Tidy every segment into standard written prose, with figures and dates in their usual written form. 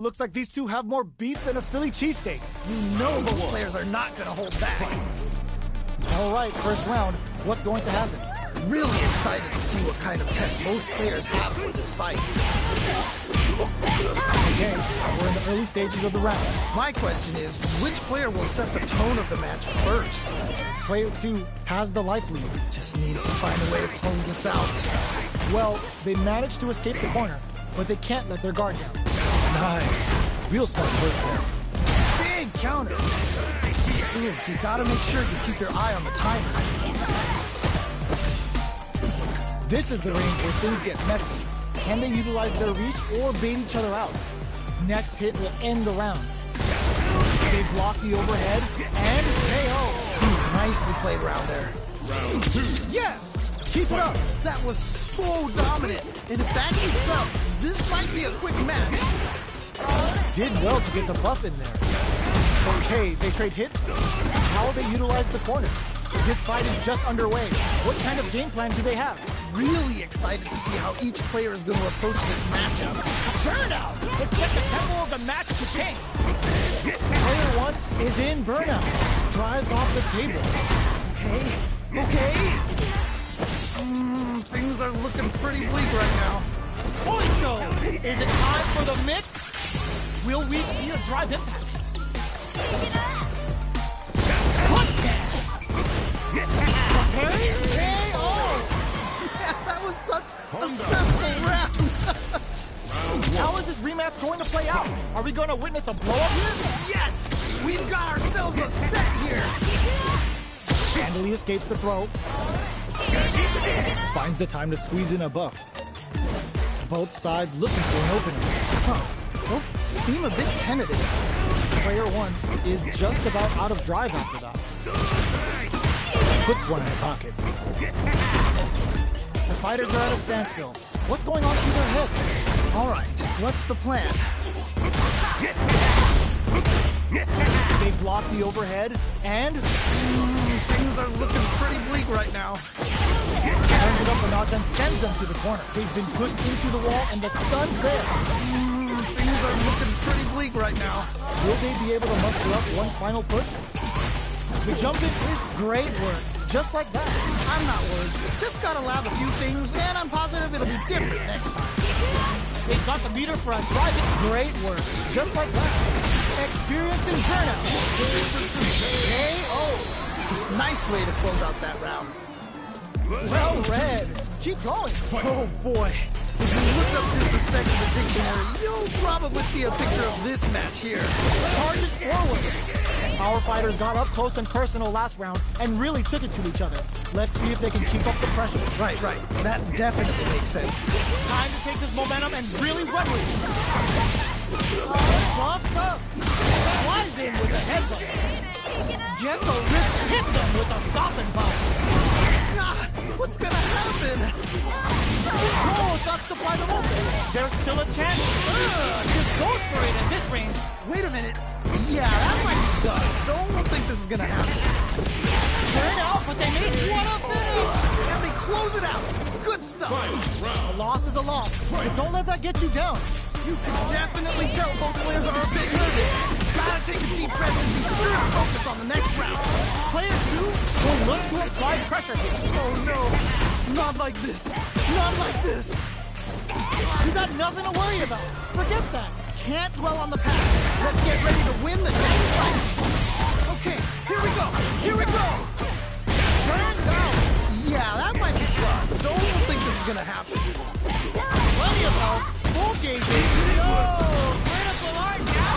Looks like these two have more beef than a Philly cheesesteak. You know both players are not going to hold back. All right, first round. What's going to happen? Really excited to see what kind of tech both players have for this fight. Okay, we're in the early stages of the round. My question is, which player will set the tone of the match first? Player 2 has the life lead. Just needs to find a way to close this out. Well, they managed to escape the corner, but they can't let their guard down. Nice. Real smart burst there. Big counter. Dude, you gotta make sure you keep your eye on the timer. This is the range where things get messy. Can they utilize their reach or bait each other out? Next hit will end the round. They block the overhead and KO. Nicely played round there. Round 2. Yes! Keep it up! That was so dominant. And if that keeps up, this might be a quick match. Did well to get the buff in there. Okay, they trade hits. How they utilize the corner. This fight is just underway. What kind of game plan do they have? Really excited to see how each player is going to approach this matchup. Burnout! Let's set the tempo of the match to change. Player 1 is in burnout. Drives off the table. Okay. Things are looking pretty bleak right now. Poncho! Is it time for the mix? Will we see a drive impact? Punch dash! Parry? KO! That was such a stressful round. How is this rematch going to play out? Are we going to witness a blow-up here? Yes! We've got ourselves a set here. Handily escapes the throw. Finds the time to squeeze in a buff. Both sides looking for an opening. Both seem a bit tentative. Player 1 is just about out of drive after that. Puts one in the pocket. The fighters are at a standstill. What's going on through their heads? All right, what's the plan? They block the overhead, and things are looking pretty bleak right now. Turns it up a notch and sends them to the corner. They've been pushed into the wall, and the stun's there. Things are looking pretty bleak right now. Will they be able to muster up one final push? The jump in is great work, just like that. I'm not worried. Just gotta lab a few things, and I'm positive it'll be different next time. They've got the meter for a drive in. Great work, just like that. Experiencing burnout. KO. Nice way to close out that round. Well read. Keep going. Oh boy. If you look up disrespect in the dictionary, you'll probably see a picture of this match here. Charges forward. Our fighters got up close and personal last round and really took it to each other. Let's see if they can keep up the pressure. Right. That definitely makes sense. Time to take this momentum and really run with it. Drops up. Flies in with a headbutt. Gets a wrist, hits them with a stopping power. What's gonna happen? Oh, shots to fly them open. There's still a chance. Just goes for it at this range. Wait a minute. Yeah, that might be done. Don't think this is gonna happen. Turn out, but they made what a finish. And they close it out. Good stuff. A loss is a loss, but don't let that get you down. You can definitely tell both players are a bit nervous. Gotta take a deep breath and be sure to focus on the next round. Player 2 will look to apply pressure here. Oh no, not like this. Not like this. You got nothing to worry about. Forget that. Can't dwell on the past. Let's get ready to win the next fight. Okay, here we go. Here we go. Turns out. Yeah, that might be tough. Don't think this is gonna happen. Well, you know, full gauge. Critical art now.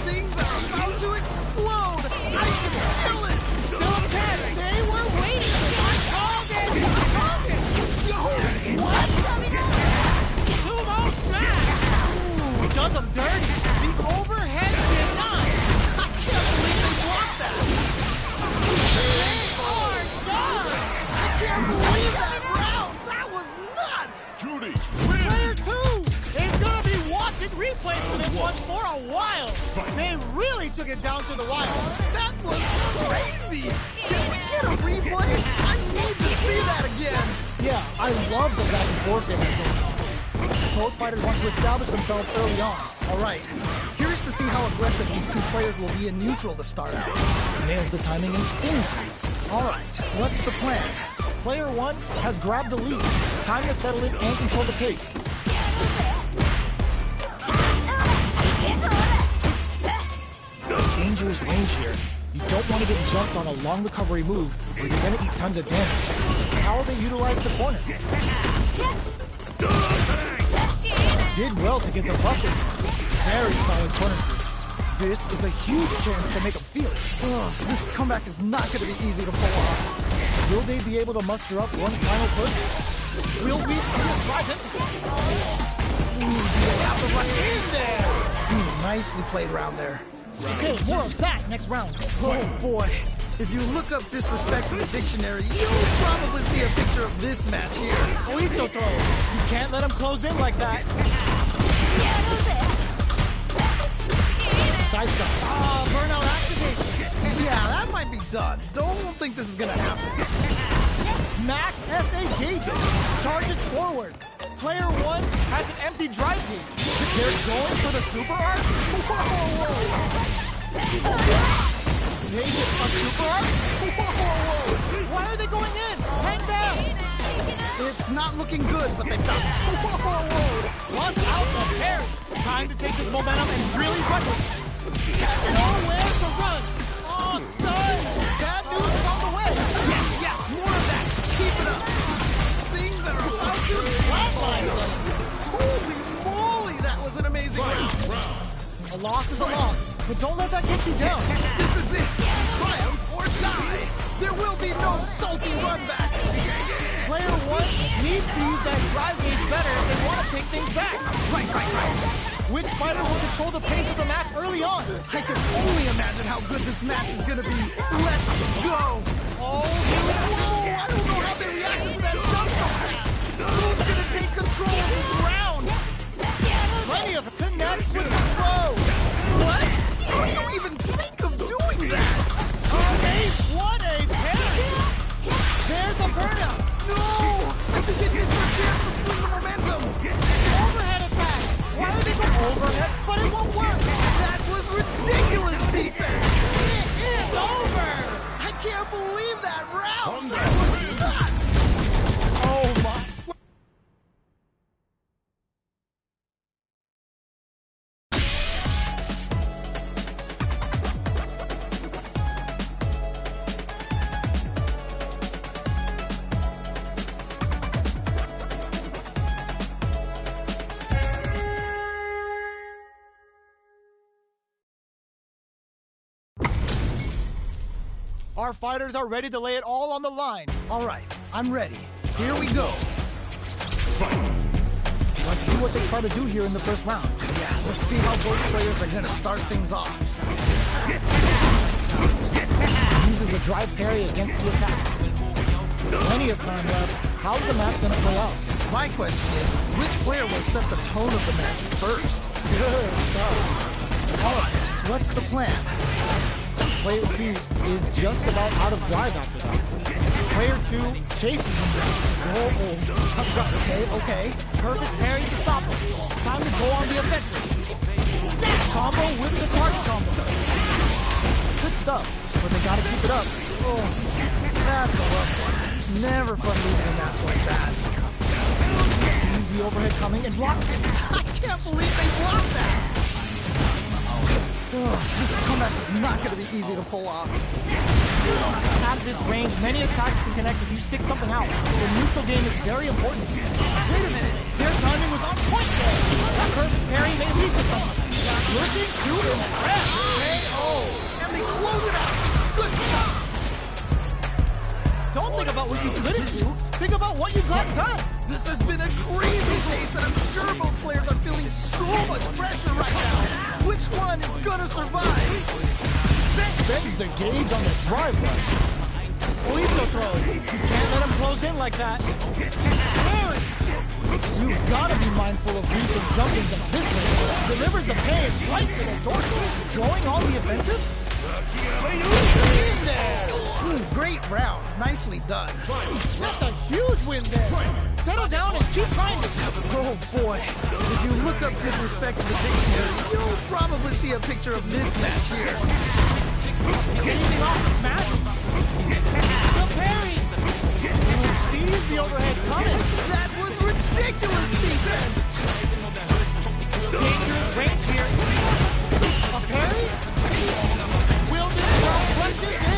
Things are about to explode. I can feel it. Still a chance. They were waiting. I called it. Yo, what? Sumo smash. Ooh, does them dirty. The overhead denied. I can't believe they blocked that. They are done. I can't believe that round. That was nuts. Judy, Player 2 is going to be watching replays for this one for a while. They really took it down to the wire. That was crazy. Can we get a replay? I need to see that again. Yeah, I love the back and forth they had going on. both fighters want to establish themselves early on. Alright, curious to see how aggressive these two players will be in neutral to start out. Nails the timing and spins. Alright, what's the plan? Player 1 has grabbed the lead. Time to settle in and control the pace. Dangerous range here. You don't want to get jumped on a long recovery move or you're going to eat tons of damage. How will they utilize the corner? Did well to get the buff in. Very solid corner switch. This is a huge chance to make them feel it. This comeback is not going to be easy to pull off. Will they be able to muster up one final push? Will we see it drive him? They have to rush in there! Nicely played round there. Okay, more of that next round. Oh boy. If you look up disrespect in the dictionary, you'll probably see a picture of this match here. Oito throw. You can't let him close in like that. Side step. Burnout activated. Yeah, that might be done. Don't think this is gonna happen. Max SA gauges. Charges forward. Player 1 has an empty drive gauge. They're going for the super arc? They get a super arc? Why are they going in? Hang down! It's not looking good, but they've done it. Plus out the parry. Time to take this momentum and really run with it. Nowhere to run. Oh, stun! Bad news is on the way. Yes, more of that. Keep it up. Things that are about to flatline. Holy moly, that was an amazing round. A loss is a loss, but don't let that get you down. This is it. Triumph or die. There will be no salty run back. Player 1 needs to use that drive gauge better if they want to take things back. Right. Which fighter will control the pace of the match early on? I can only imagine how good this match is going to be. Let's go. Oh, here we go. I don't know how they reacted to that jump so fast. Who's going to take control of this round? Plenty of connects with the throw. What? How do you even think of doing that? Okay, what a parry. There's a burnout. No! I think it missed their chance to swing the momentum. Overhead attack. Why are they going overhead? But it won't work. That was ridiculous defense. It is over. I can't believe that round. That was nuts. Oh my. Our fighters are ready to lay it all on the line. All right, I'm ready. Here we go. Let's see what they try to do here in the first round. Yeah, let's see how both players are going to start things off. Uses a drive parry against the attack. Plenty of time left. How's the match going to play out? My question is, which player will set the tone of the match first? Good stuff. All right, what's the plan? Player 2 is just about out of drive after that. Player 2 chases him down. Okay. Perfect parry to stop him. Time to go on the offensive. Combo with the target combo. Good stuff, but they gotta keep it up. Oh, that's a rough one. Never fun losing a match like that. Sees the overhead coming and blocks it. I can't believe they blocked that. This comeback is not going to be easy to pull off. At this range, many attacks can connect if you stick something out. The neutral game is very important. Wait a minute. Their timing was on point there. That perfect parry may lead to something. Looking to impress. KO. And they close it out. Good stuff. Don't think about what you couldn't do. Think about what you got done. This has been a crazy pace, and I'm sure both players are feeling so much pressure right now. Which one is gonna survive? Bends the gauge on the drive rush. Oito throws. You can't let him close in like that. You've got to be mindful of reach and jumping at this range. Delivers the pain right to the dorsal. Going on the offensive? In there! Great round. Nicely done. That's a huge win there. Settle down and keep grinding. Oh boy. If you look up disrespect to the dictionary, you'll probably see a picture of this match here. Anything off the smash? The parry! Sees the overhead coming. That was ridiculous defense! Dangerous range here. A parry? Will this world rush it in?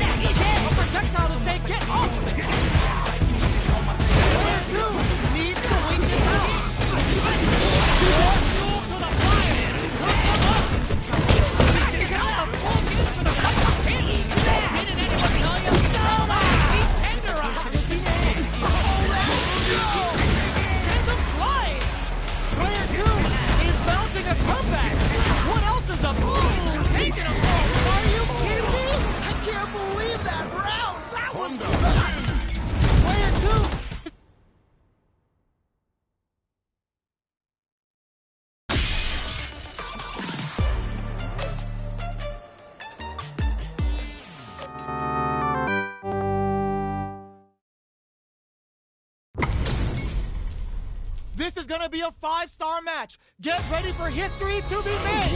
A projectile to say get off! Player 2 needs to wait this out. Fuel to the fire! He's got a full hit for the fight. Didn't anyone tell you? He's tenderized. Sends him flying. Player 2 is bouncing a comeback. What else is up? Taking a fall. Are you kidding me? I can't believe that round! That was nuts! Player 2. This is gonna be a 5-star match. Get ready for history to be made.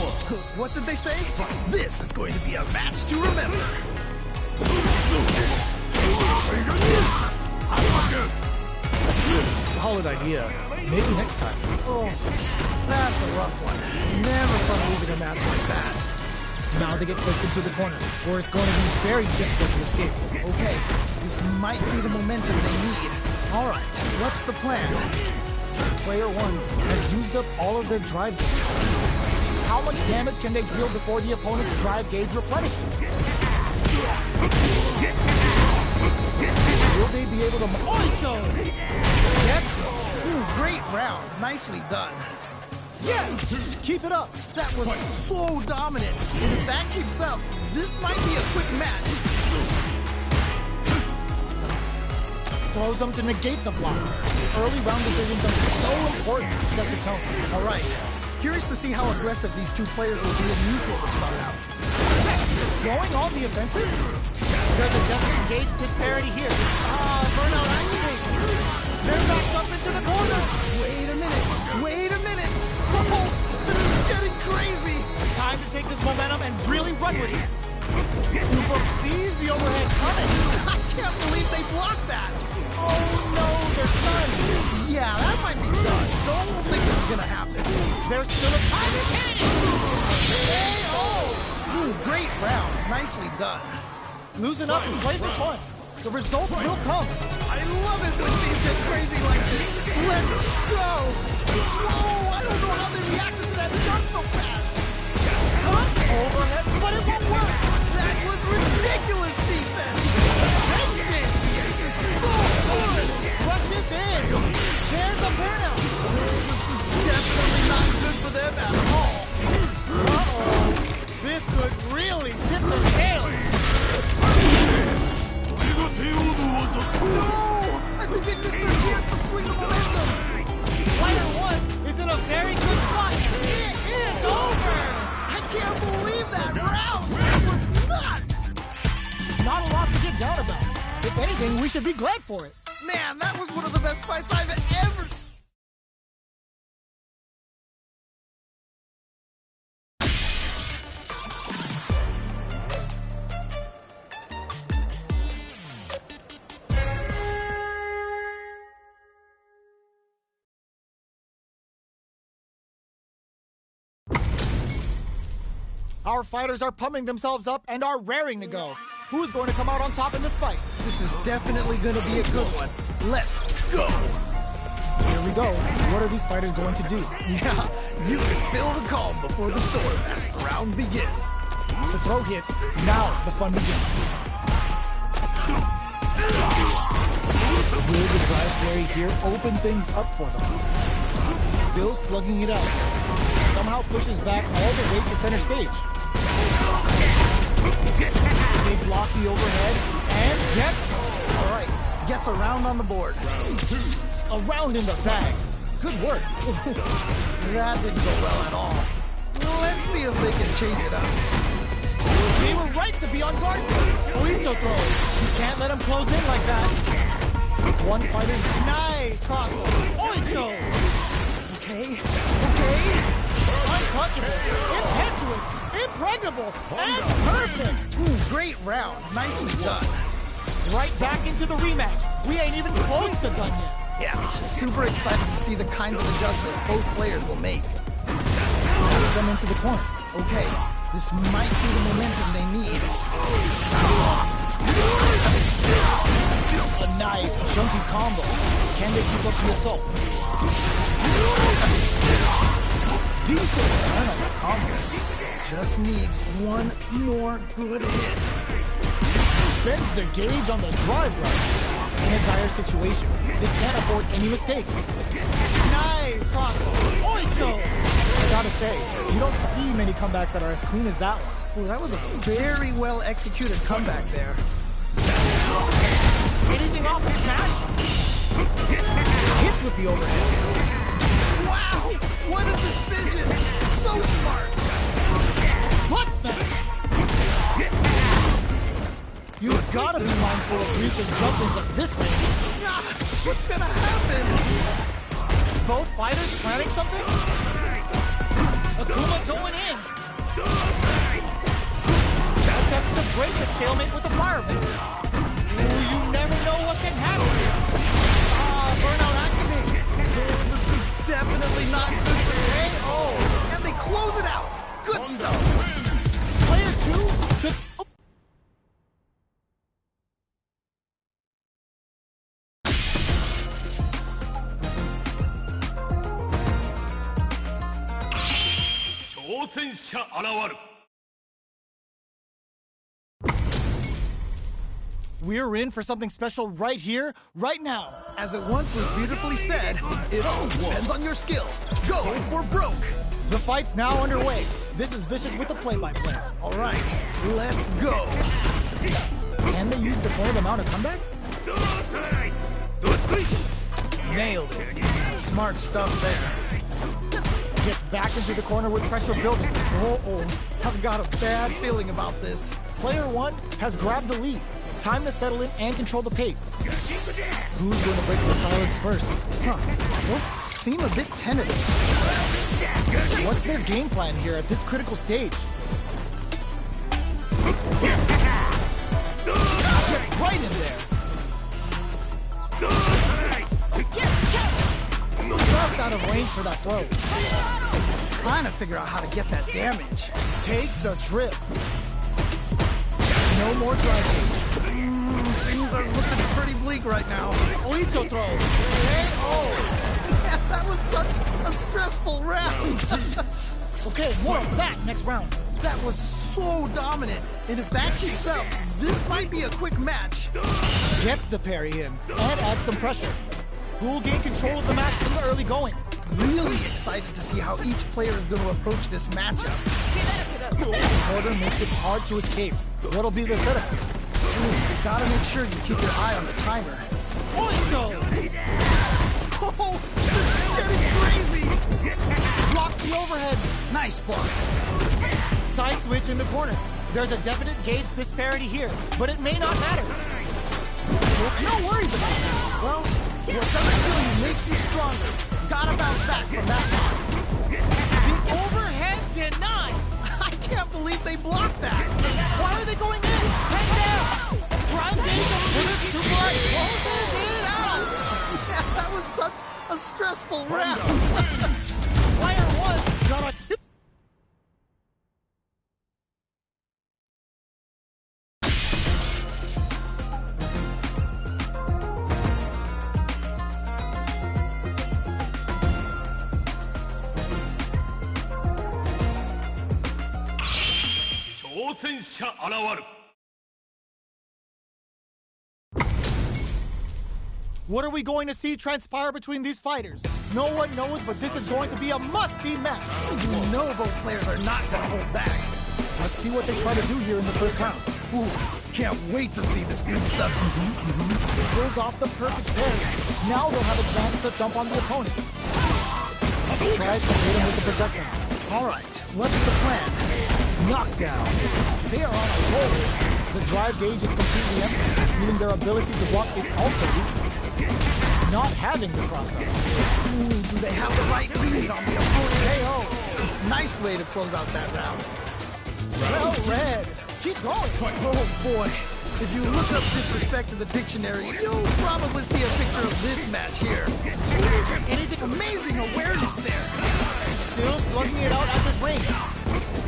What did they say? This is going to be a match to remember. Solid idea. Maybe next time. Oh, that's a rough one. Never fun losing a match like that. Now they get pushed into the corner, where it's going to be very difficult to escape. Okay, this might be the momentum they need. All right, what's the plan? Player 1 has used up all of their drive gauge. How much damage can they deal before the opponent's drive gauge replenishes? Will they be able to... Oicho! Yes! Great round. Nicely done. Yes! Keep it up! That was so dominant. And if that keeps up, this might be a quick match. Throws them to negate the block. Early round decisions are so important to set the tone. All right. Curious to see how aggressive these two players will be in neutral to start out. Check! Going on the offensive? There's a definite gauge disparity here. Burnout activates. They're backed up into the corner. Wait a minute. Wait a minute. Oh, this is getting crazy. Time to take this momentum and really run with it. Super sees the overhead coming. I can't believe they blocked that. Oh no, they're stunned. Yeah, that might be done. Don't think this is gonna happen. There's still a tiger cannon. Great round. Nicely done. Loosen up and play for fun. The results will come. I love it when things get crazy like this. Let's go. Whoa, I don't know how they reacted to that jump so fast. Overhead, but it won't work. That was ridiculous defense. This is so good. Rushes in. There's a burnout. This is definitely not good for them at all. Uh-oh. This could really tip the scale. No! I think they missed their chance to swing the momentum. Player 1 is in a very good spot. It is over. I can't believe that round. That was nuts. Not a lot to get down about. If anything, we should be glad for it. Man, that was one of the best fights I've ever... Our fighters are pumping themselves up and are raring to go. Who's going to come out on top in this fight? This is definitely going to be a good one. Let's go. Here we go. What are these fighters going to do? Yeah, you can feel the calm before the storm as the round begins. The throw hits. Now the fun begins. Will the drive parry here open things up for them? Still slugging it out. Somehow pushes back all the way to center stage. They block the overhead and gets... All right, gets a round on the board. Round 2. A round in the bag. Good work. That didn't go well at all. Let's see if they can change it up. They were right to be on guard. Oito throw. You can't let him close in like that. One fighter's nice crossover. Oito. Okay. Untouchable. Impetuous. Impregnable. And perfect. Ooh, great round. Nicely done. Right back into the rematch. We ain't even close to done yet. Yeah, super excited to see the kinds of adjustments both players will make. Push them into the corner. Okay, this might be the momentum they need. A nice chunky combo. Can they keep up the assault? Decent turn on the combo. Just needs one more good hit. Spends the gauge on the drive right. In a dire situation, they can't afford any mistakes. Nice crossover. Oito! I gotta say, you don't see many comebacks that are as clean as that one. Ooh, that was a very well executed comeback there. Anything off the smash? Hits with the overhead. Wow! What a decision! So smart! Butt smash! You've gotta be mindful of reach and jump-ins at this range. Ah, what's gonna happen? Both fighters planning something? Akuma's going in. Attempts to break the stalemate with the fireman. Ooh, you never know what can happen here. Burnout activates. This is definitely not good for KO. And they close it out. Good stuff. Player 2 took... We're in for something special right here, right now. As it once was beautifully said, it all depends on your skill. Go for broke. The fight's now underway. This is Vicious with the play-by-play. All right, let's go. Can they use the corner to mount a comeback? Nailed it. Smart stuff there. Gets back into the corner with pressure building. I've got a bad feeling about this. Player 1 has grabbed the lead. Time to settle in and control the pace. Who's going to break the silence first? Well, seem a bit tentative. What's their game plan here at this critical stage? Get right in there. Just out of range for that throw. Trying to figure out how to get that damage. Takes a trip. No more drive gauge. Things are looking pretty bleak right now. Oito throw. KO. That was such a stressful round. Okay, more of that next round. That was so dominant. And if that keeps up, this might be a quick match. Gets the parry in and adds some pressure. Who'll gain control of the match from the early going. Really excited to see how each player is going to approach this matchup. Order makes it hard to escape. What'll be the setup? Ooh, gotta make sure you keep your eye on the timer. Oito! Oh, this is getting crazy! Blocks the overhead. Nice block. Side switch in the corner. There's a definite gauge disparity here, but it may not matter. No worries about that. Well, what doesn't kill you makes you stronger. Gotta bounce back from that loss. The overhead denied. I can't believe they blocked that. Why are they going in? Head down. Try and gauge them with a super light. Closes it out. Yeah, that was such a stressful round. Player 1 got a... What are we going to see transpire between these fighters? No one knows, but this is going to be a must-see match. You know both players are not going to hold back. Let's see what they try to do here in the first round. Ooh, can't wait to see this good stuff. Pulls off the perfect parry. Now they'll have a chance to dump on the opponent. Tries to hit him with the projectile. Alright, what's the plan? Knockdown. They are on a roll. The drive gauge is completely empty, meaning their ability to block is also weak. Not having the crossover. Do they have the right read on the opponent? KO. Nice way to close out that round. Well read. Keep going. Oh boy. If you look up disrespect in the dictionary, you'll probably see a picture of this match here. Anything amazing awareness there. Still slugging it out at this range.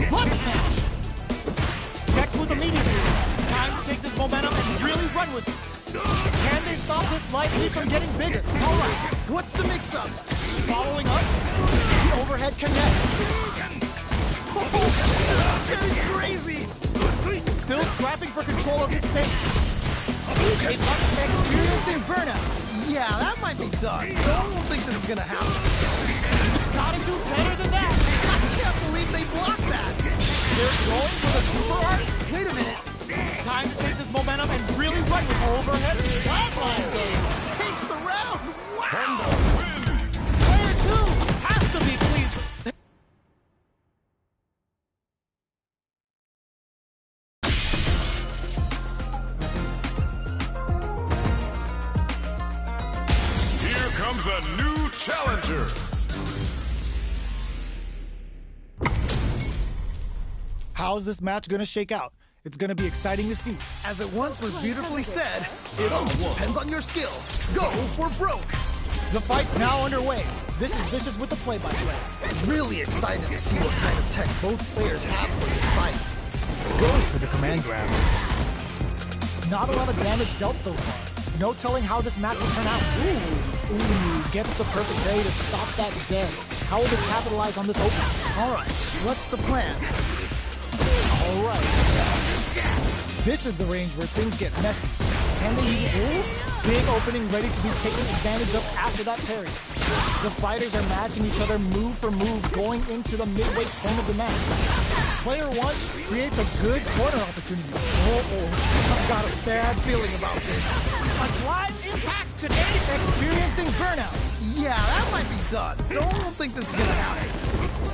Block smash. Checked with immediately. Time to take this momentum and really run with it. Can they stop this light lead from getting bigger? Alright, what's the mix-up? Following up, the overhead connect. Oh, this is getting crazy. Still scrapping for control of his space. Experiencing burnout. Yeah, that might be done. I don't think this is gonna happen. Gotta do better than that. I can't believe they blocked that. They're going for the super art. Wait a minute. Time to take this momentum and really run with overhead flatline game. Takes the round. Wow. Player 2 has to be pleased. Here comes a new challenger. How's this match gonna shake out? It's gonna be exciting to see. As it once was beautifully said, it all depends on your skill. Go for broke. The fight's now underway. This is Vicious with the play-by-play. Really excited to see what kind of tech both players have for this fight. Goes for the command grab. Not a lot of damage dealt so far. No telling how this match will turn out. Ooh, gets the perfect parry to stop that dead. How will they capitalize on this opening? Alright, what's the plan? Alright. This is the range where things get messy. Can they use it? Big opening ready to be taken advantage of after that parry. The fighters are matching each other move for move going into the midway point of the match. Player 1 creates a good corner opportunity. I've got a bad feeling about this. A drive impact grenade experiencing burnout. Yeah, that might be done. Don't think this is gonna happen.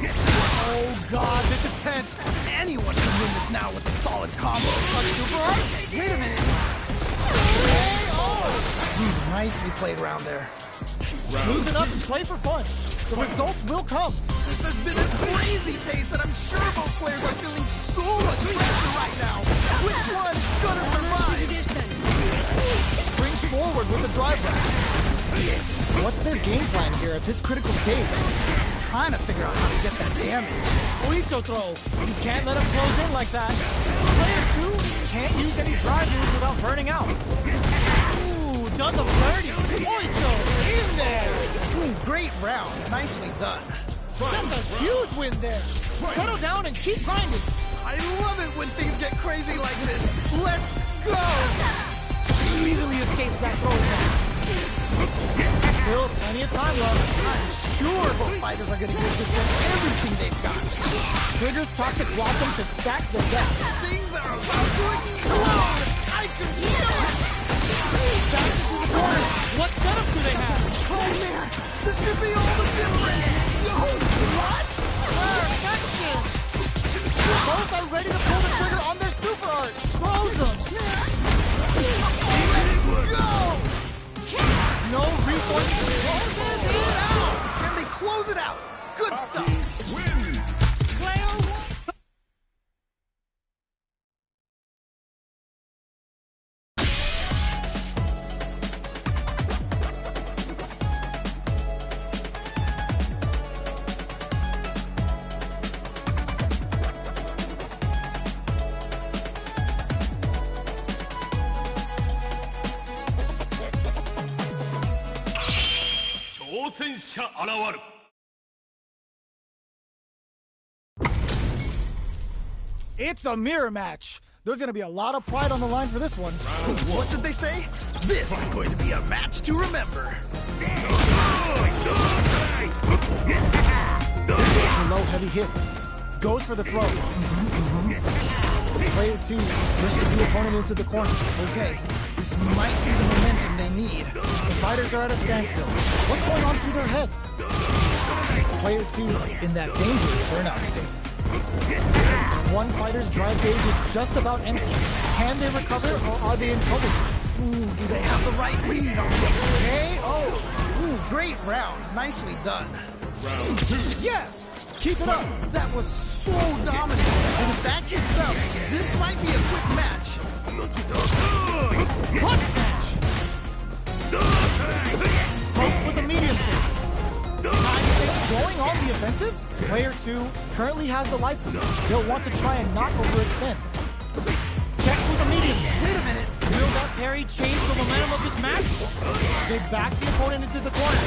Oh god, this is tense. Anyone can win this now with a solid combo. Wait a minute. Nicely played around there. Loosen up and play for fun. The results will come. This has been a crazy pace, and I'm sure both players are feeling so much pressure right now. Which one's gonna survive? Springs forward with the drive back. What's their game plan here at this critical stage? Trying to figure out how to get that damage. Oicho throw. You can't let him close in like that. Player 2 can't use any drive moves without burning out. Ooh, does a birdie. Oicho in there. Ooh, great round. Nicely done. That's a huge win there. Settle down and keep grinding. I love it when things get crazy like this. Let's go. Easily escapes that throw attack. Still plenty of time left. I'm sure both fighters are going to give this one everything they've got. Trigger's toxic welcome to stack the deck. Things are about to explode. I can feel it. Back into the corner. What setup do they have? Oh man, this could be all the difference. Yo, what? Perfection. Both are ready to pull the trigger on their super art. Throws them. Let's go. No reform. Close it out. Can they close it out? Good stuff. Wins. Player 1. It's a mirror match. There's going to be a lot of pride on the line for this one. What did they say? This is going to be a match to remember. Low heavy hits. Goes for the throw. Player 2 pushes the opponent into the corner. Okay, this might be the momentum they need. The fighters are at a standstill. What's going on through their heads? Player 2 in that dangerous burnout state. One fighter's drive gauge is just about empty. Can they recover or are they in trouble? Ooh, do they have the right read on the KO? Ooh, great round. Nicely done. Round 2. Yes! Keep it up! That was so dominant. And if that keeps up, this might be a quick match. Punch smash! Pokes with a medium kick. Going on the offensive? Player 2 currently has the life lead. They'll want to try and not overextend. Check with a medium. Wait a minute. Will that parry change the momentum of this match? They back the opponent into the corner.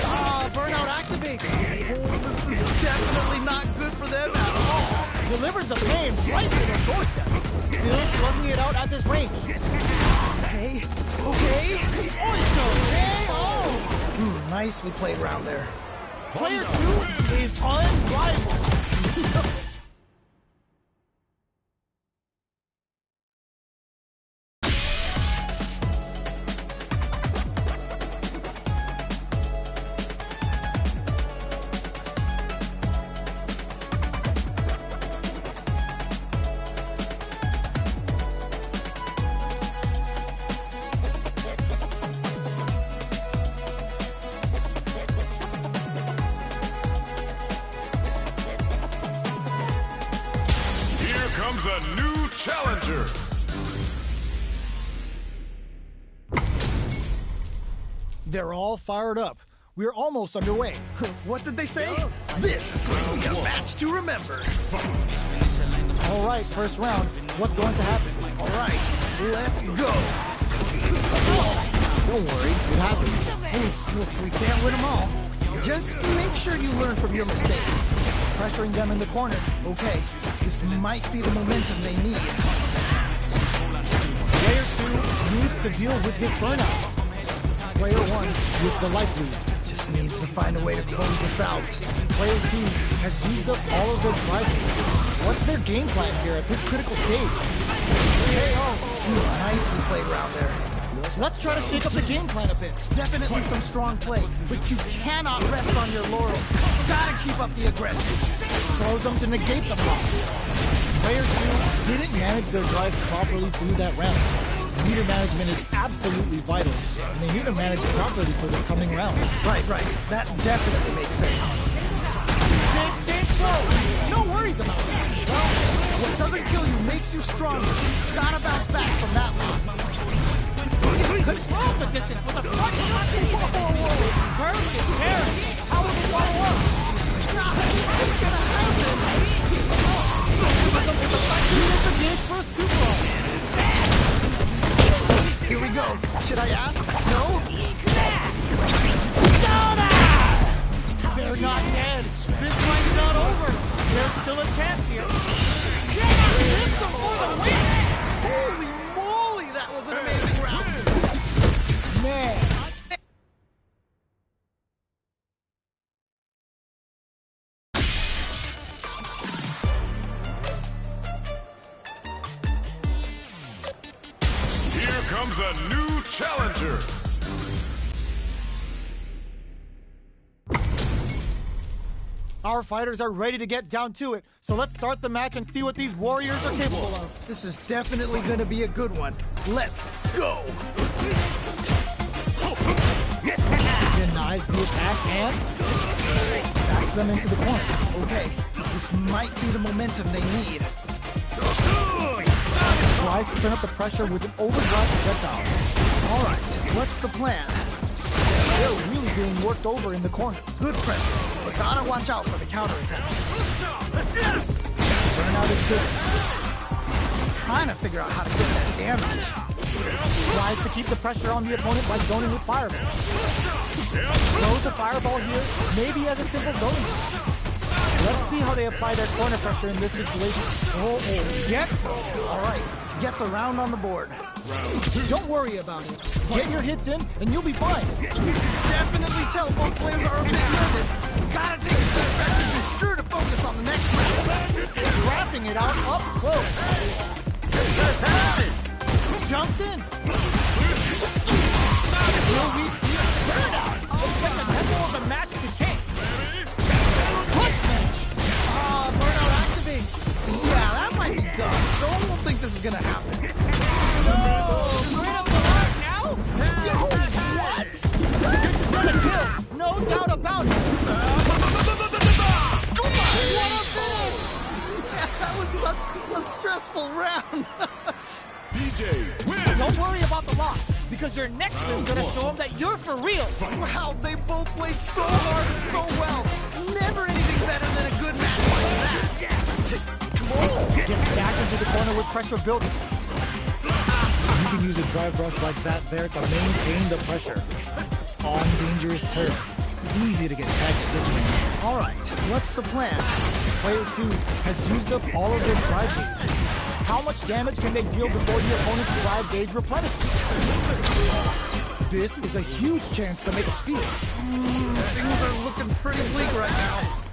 Burnout activates. Oh, this is definitely not good for them at all. Delivers the pain right to their doorstep. Still slugging it out at this range. Okay. Nicely played round there. Player 2 is unrivaled. Comes a new challenger. They're all fired up. We're almost underway. What did they say? This is going to be a match to remember. All right, first round. What's going to happen? All right, let's go. Don't worry, it happens. We can't win them all. Just make sure you learn from your mistakes. Pressuring them in the corner. Okay, this might be the momentum they need. Player 2 needs to deal with his burnout. Player 1 with the life lead. Just needs to find a way to close this out. Player 2 has used up all of their drive. What's their game plan here at this critical stage? KO. Nicely played round there. Let's try to shake up the game plan a bit. Definitely some strong play, but you cannot rest on your laurels. Gotta keep up the aggression. Throws them to negate the block. Player 2 didn't manage their drive properly through that round. Meter management is absolutely vital, and they need to manage it properly for this coming round. Right. That definitely makes sense. They exchange throws. No worries about that. Well, what doesn't kill you makes you stronger. Gotta bounce back from that loss. Control the distance with a front shot. Whoa. Perfect parry. How will they follow up? It's gonna happen. He is the gauge for a super. Here we go. Should I ask? No? They're not dead. This fight's not over. There's still a chance here. Lift them for the win. Holy moly, that was an amazing round. Man. Here comes a new challenger. Our fighters are ready to get down to it, so let's start the match and see what these warriors are capable of. This is definitely gonna be a good one. Let's go. Denies the attack and backs them into the corner. Okay, this might be the momentum they need. Tries to turn up the pressure with an overdrive projectile. All right, what's the plan? They're really being worked over in the corner. Good pressure, but gotta watch out for the counterattack. Burnout is good. Trying to figure out how to get that damage. Tries to keep the pressure on the opponent by zoning with fireball. Throws the fireball here, maybe as a simple zoning. Let's see how they apply their corner pressure in this situation. Oh, gets all right. Gets a round on the board. Don't worry about it. Get your hits in, and you'll be fine. You can definitely tell both players are a bit nervous. Gotta take a step back and be sure to focus on the next round. Wrapping it out up close. Jumps in. Will we see a burnout? Looks like the tempo of the match could change. tough. No one will think this is gonna happen. Yo, what? This is gonna kill, no doubt about it. What a finish! Yeah, that was such a stressful round. DJ win. Don't worry about the loss, because your next win's gonna show them that you're for real. Wow, they both played so hard and so well. Never anything better than a good match like that. Get back into the corner with pressure building. You can use a drive rush like that there to maintain the pressure. On dangerous turf. Easy to get tagged at this range. All right, what's the plan? Player 2 has used up all of their drive gauge. How much damage can they deal before the opponent's drive gauge replenishes? This is a huge chance to make a feat. Things are looking pretty bleak right now.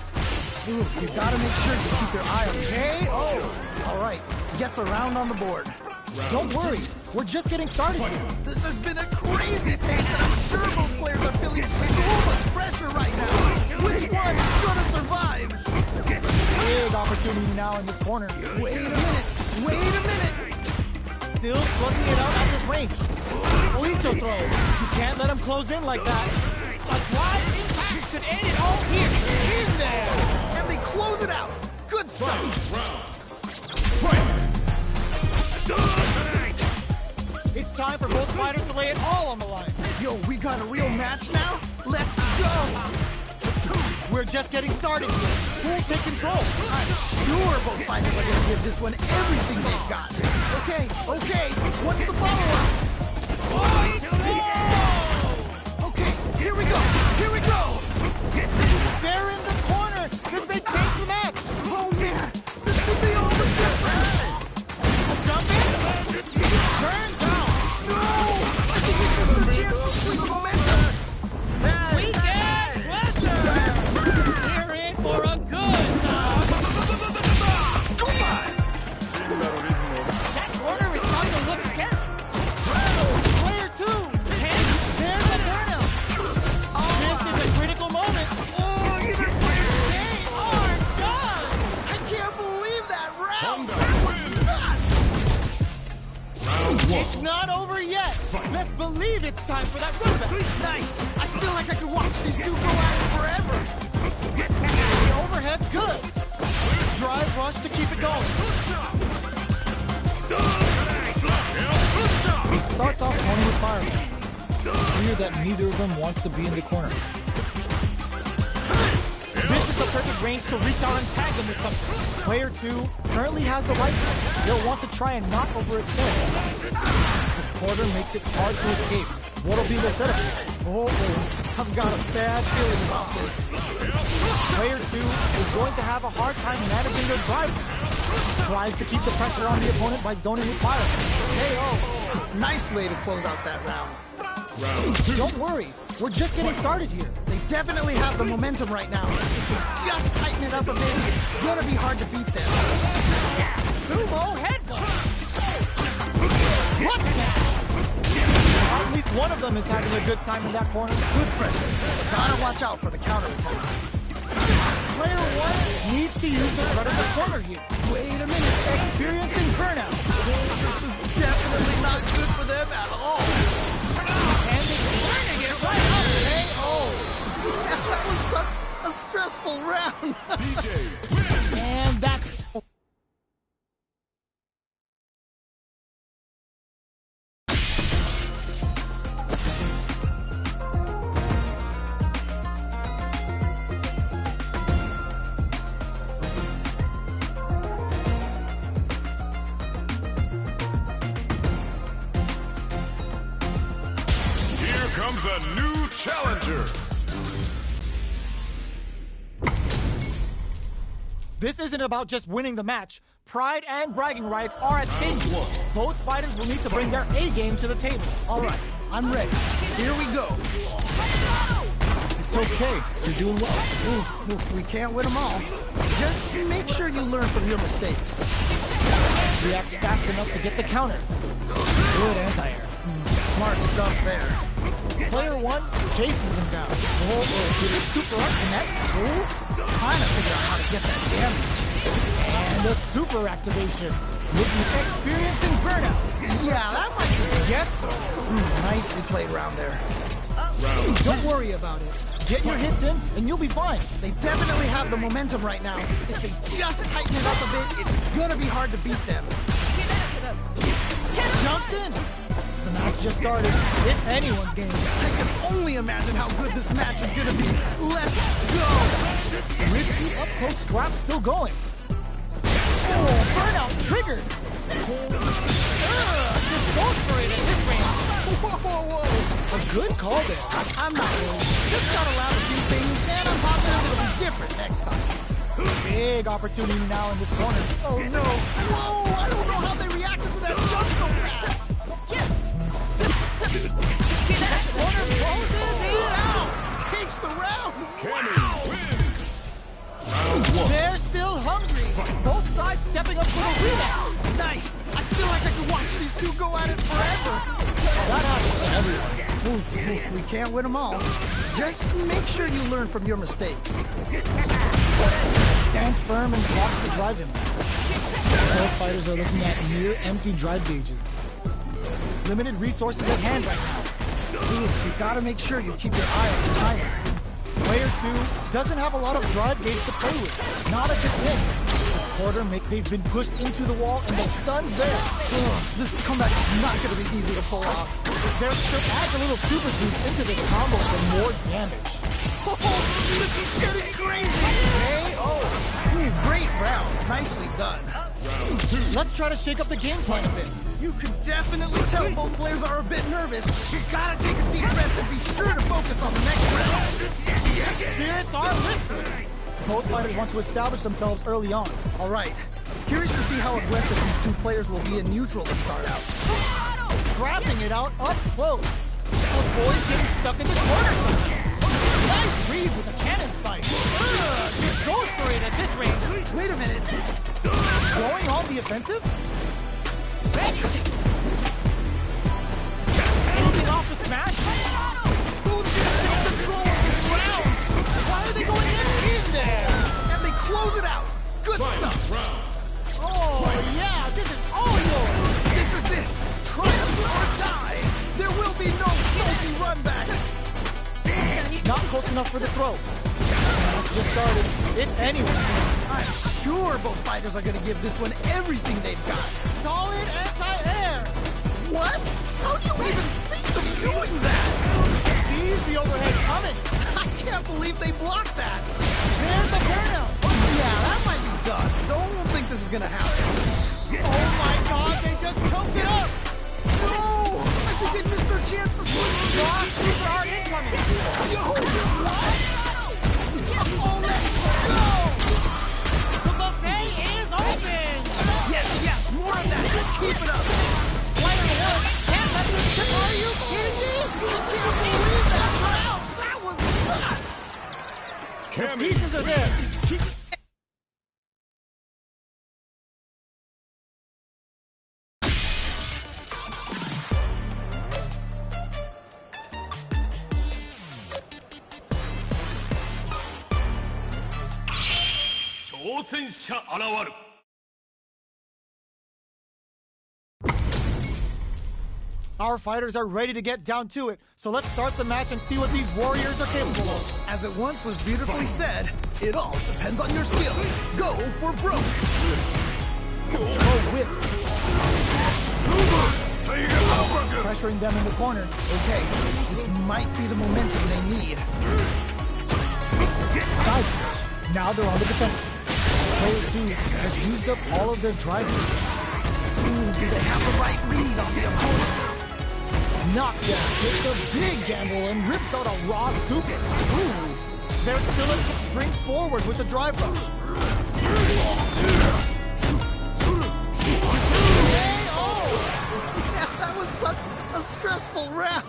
Ooh, you gotta make sure you keep your eye on KO. All right, gets a round on the board. Don't worry, we're just getting started here. This has been a crazy pace, and I'm sure both players are feeling so much pressure right now. Which one is gonna survive? Big opportunity now in this corner. Wait a minute. Wait a minute. Still slugging it out at this range. Oito throw. You can't let him close in like that. A drive impact could end it all here. In there. And they close it out. Good stuff. It's time for both fighters to lay it all on the line. Yo, we got a real match now? Let's go. We're just getting started here. Who'll take control? I'm sure both fighters are going to give this one everything they've got. Okay. What's the follow-up? Okay, here we go. They're in the corner. This may change the match. Oh, man. This could be over. A jump in. Turns out. No! I think we missed the chance to swing the momentum. Weekend pleasure. We're in for a good time. That corner is starting to look scary. Player 2. Hey, there's the burnout. This is a critical moment. Either way. They are done. I can't believe that round. Honda That was nuts. It's not over yet. Let's believe it's time for that comeback. Nice. I feel like I could watch these two go at it forever. The overhead's good. Drive rush to keep it going. Starts off corner with fireballs. Clear that neither of them wants to be in the corner. This is the perfect range to reach out and tag them with something. Player 2 currently has the right. They'll want to try and not overextend. The corner makes it hard to escape. What'll be the setup? Oh, I've got a bad feeling about this. Player 2 is going to have a hard time managing their drive. Tries to keep the pressure on the opponent by zoning with fire. KO. Nice way to close out that round. Round 2. Don't worry, we're just getting started here. They definitely have the momentum right now. If they just tighten it up a bit, it's gonna be hard to beat them. Sumo headbutt. What's that? At least one of them is having a good time in that corner. Good pressure. Gotta watch out for the counterattack. Player 1 needs to use the front of the corner here. Wait a minute. Experiencing burnout. This is definitely not good for them at all. And they're turning it right up. KO. That was such a stressful round. DJ. And that's... Comes a new challenger. This isn't about just winning the match. Pride and bragging rights are at stake. Both fighters will need to bring their A game to the table. All right, I'm ready. Here we go. It's okay. You're doing well. Ooh, we can't win them all. Just make sure you learn from your mistakes. Reacts fast enough to get the counter. Good anti-air. Smart stuff there. Player 1 chases them down. Did a super up connect? Trying to figure out how to get that damage. And the super activation. Looking experiencing burnout. Yeah, that might be Yes. nicely played around there. Don't worry about it. Get your hits in, and you'll be fine. They definitely have the momentum right now. If they just tighten it up a bit, it's gonna be hard to beat them. Jumps in. The match just started. It's anyone's game. I can only imagine how good this match is gonna be. Let's go! Risky up-close scrap still going. Oh, burnout triggered. Just go for it at this range. Whoa! A good call there. I'm not worried. Just gotta allow a few things, and I'm positive it'll be different next time. Big opportunity now in this corner. Oh no! Whoa! I don't know how they reacted to that jump so fast! Corner closes it out. Takes the round! Kenny wins. Round 1. They're still hungry. Both sides stepping up for the rematch. Nice! I feel like I could watch these two go at it forever! That happens to everyone. We can't win them all. Just make sure you learn from your mistakes. Stands firm and blocks the drive impact. Both fighters are looking at near empty drive gauges. Limited resources at hand right now. You gotta make sure you keep your eye on the timer. Player 2 doesn't have a lot of drive gauge to play with. Not a good thing. They've been pushed into the wall and the stun's there. This comeback is not gonna be easy to pull off. They're still add a little super juice into this combo for more damage. Oh, this is getting crazy! KO. Great round. Nicely done. Round 2. Let's try to shake up the game plan a bit. You can definitely tell both players are a bit nervous. You gotta take a deep breath and be sure to focus on the next round. Spirits are lifted. Both fighters want to establish themselves early on. All right. Curious to see how aggressive these two players will be in neutral to start out. Scrapping it out up close. The boy's getting stuck in the corner somewhere. Nice read with a cannon spike. Just goes for it at this range. Wait a minute. Going on the offensive? Anything off the smash? Who's gonna take control of this round? Why are they going in there? And they close it out. Good stuff. Round. Oh, yeah, this is all yours. This is it. Triumph or die. There will be no salty run back. Not close enough for the throw. It's just started. It's anyone. I'm sure both fighters are gonna give this one everything they've got. Solid anti-air. What? How do you even think of doing that? Sees the overhead coming. I can't believe they blocked that. There's the burnout. Yeah, that might be done. Don't think this is gonna happen. Oh my god, they just choked it up. No! I think they missed their chance to switch. Rock super hard incoming. Yo, what? Oh, let's go! The buffet is open. Yes, more of that. Keep it up. Player 1 can't let this slip. Are you kidding me? I can't believe that round. That was nuts. Kenny Pieces are there. Our fighters are ready to get down to it, so let's start the match and see what these warriors are capable of. As it once was beautifully said, it all depends on your skill. Go for broke. Oh, whips. Pressuring them in the corner. Okay, this might be the momentum they need. Side switch. Now they're on the defensive. Player 2 has used up all of their driving. Do they have the right read on the opponent? Knockdown takes a big gamble and rips out a raw super. Ooh. There's still a springs forward with the drive rush. Yeah, that was such a stressful round.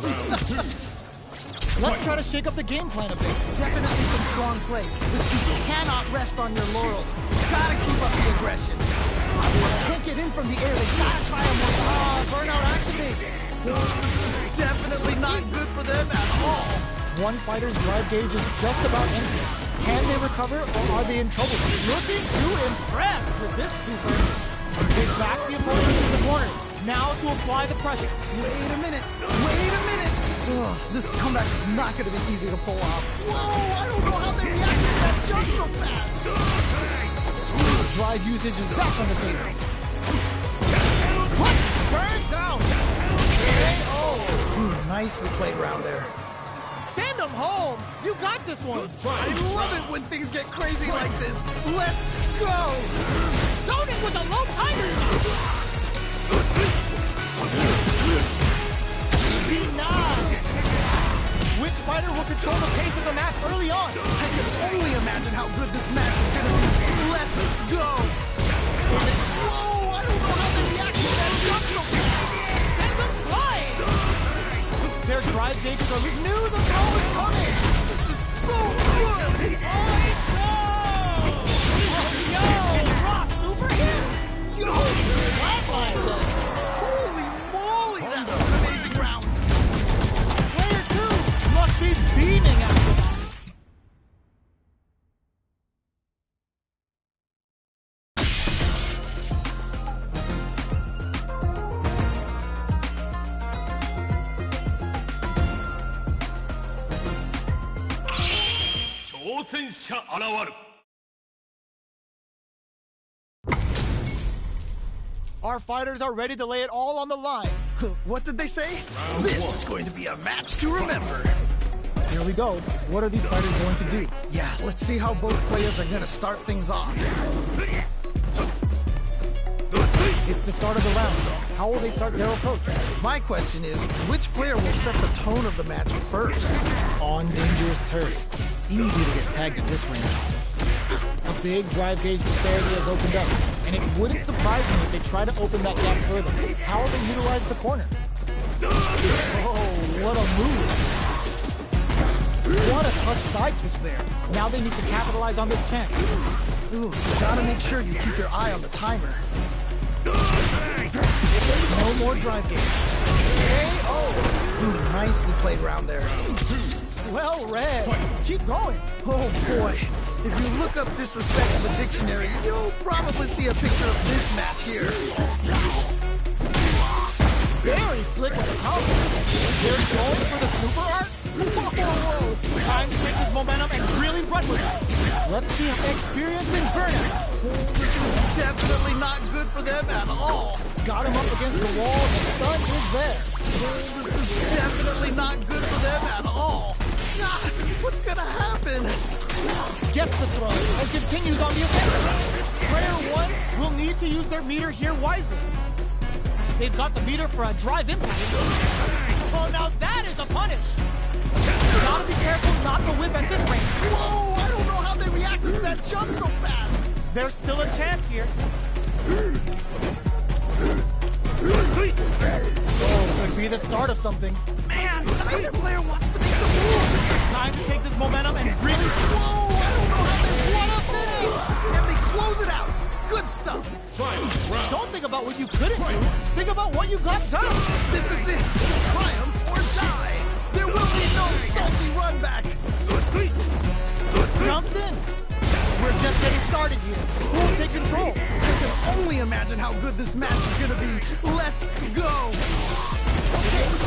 Let's try to shake up the game plan a bit. Definitely some strong play, but you cannot rest on your laurels. Gotta keep up the aggression. Can't get in from the air. They gotta try a more burnout activate. This is definitely not good for them at all. One fighter's drive gauge is just about empty. Can they recover, or are they in trouble? Looking to impress with this super. They back the opponent into the corner. Now to apply the pressure. Wait a minute. Wait a minute. Ugh, this comeback is not going to be easy to pull off. Whoa, I don't know how they react to that jump so fast. Drive usage is back on the table. What? Burns out. KO. Nicely played round there. Send them home. You got this one. I love it when things get crazy like this. Let's go. Zoning with a low tiger shot. Denied. Which fighter will control the pace of the match early on? I can only imagine how good this match is going to be. Let's go. Whoa, I don't know how they react to that jump so fast. Sends them flying. Their drive gauges are knew the throw was coming. This is so good. Yo, raw super hit. Yo, Flatlines it. holy moly, that was an amazing round. Player 2 must be beaming after that. Our fighters are ready to lay it all on the line. What did they say? This is going to be a match to remember. Here we go. What are these fighters going to do? Yeah, let's see how both players are going to start things off. It's the start of the round. How will they start their approach? My question is, which player will set the tone of the match first? On dangerous turf. Easy to get tagged at this range. A big drive gauge disparity has opened up, and it wouldn't surprise me if they try to open that gap further. How will they utilize the corner? Oh, what a move. What a touch side kicks there. Now they need to capitalize on this chance. Ooh, you gotta make sure you keep your eye on the timer. No more drive gauge. KO! Ooh, nicely played round there. Well read. Keep going. Oh boy. If you look up disrespect in the dictionary, you'll probably see a picture of this match here. Very slick with the combo. They're going for the super art? Whoa. Time to take this momentum and really run with it. Let's see how experiencing burnout. This is definitely not good for them at all. Got him up against the wall, the stun is there. This is definitely not good for them at all. Ah, what's gonna happen? Gets the throw and continues on the offensive. Player 1 will need to use their meter here wisely. They've got the meter for a drive impact. Oh, now that is a punish. Gotta be careful not to whip at this range. Whoa, I don't know how they reacted to that jump so fast. There's still a chance here. Oh, could be the start of something. Man, either player wants to make the move. Time to take this momentum and really... Whoa, I don't know how they want to finish. And they close it out. Good stuff. Don't think about what you couldn't do. Think about what you got done. This is it. Triumph or die. There will be no salty run back. Jumps in. We're just getting started here. Who will take control? I can only imagine how good this match is going to be. Let's go.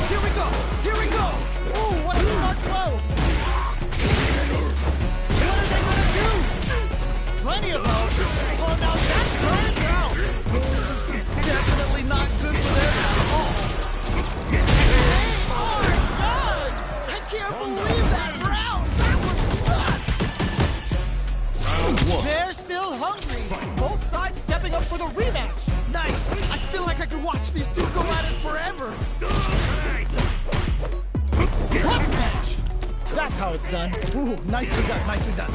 Here we go. Here we go. Ooh, what a smart blow. What are they going to do? Plenty of help. Oh, now that burns out. This is definitely not good for them at all. They are done. I can't believe that round. That was nuts. They're still hungry. Both sides stepping up for the rematch. Nice. I feel like I could watch these two go at it forever. What smash? That's how it's done. Ooh, nicely done. Nicely done.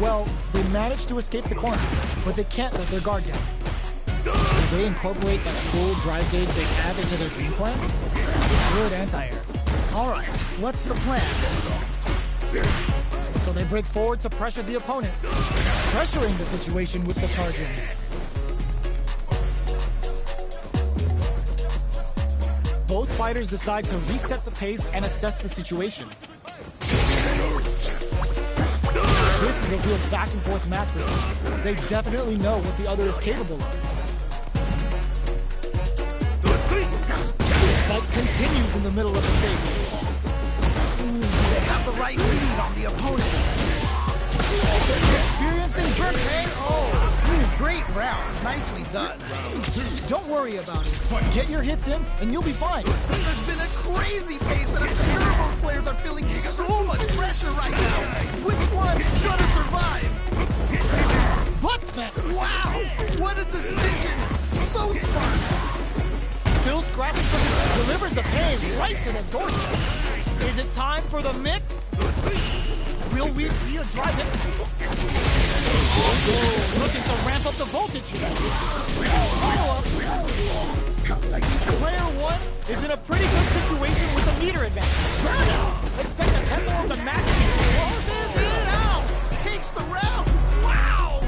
Well, they managed to escape the corner, but they can't let their guard down. Do they incorporate that full drive gauge they have into their game plan? Good anti-air. All right, what's the plan? So they break forward to pressure the opponent, pressuring the situation with the charger. Both fighters decide to reset the pace and assess the situation. This is a real back-and-forth match for them. They definitely know what the other is capable of. The fight continues in the middle of the stage. They have the right lead on the opponent. Experiencing grip, eh? Oh, great round. Nicely done. Don't worry about it. Get your hits in, and you'll be fine. This has been a crazy pace, and I'm sure both players are feeling so much pressure right now. Which one's gonna survive? Butt smack! Wow! What a decision! So smart! Still scratching from the delivers the pain right to the doorstep. Is it time for the mix? Will we see a drive in? Oh, looking to ramp up the voltage here. Follow-up. Player one is in a pretty good situation with a meter advantage. Expect a tempo of the match. Closes it out. Takes the round! Wow!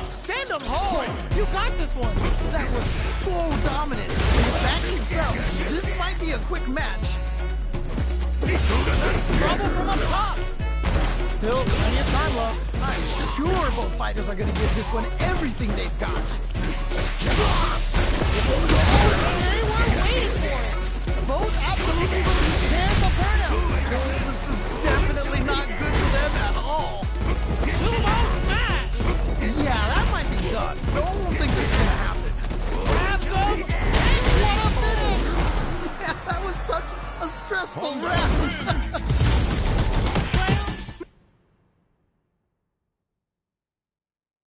Send him home. You got this one. That was so dominant. And the back himself. This might be a quick match. Trouble from up top. Still plenty of time left. I'm sure both fighters are going to give this one everything they've got. They were waiting for it. Both absolutely prepared the burnout. This is definitely not good for them at all. Sumo smash. Yeah, that might be done. No one will think this is going to happen. Grabs them. And what a finish. Yeah, that was such a stressful round.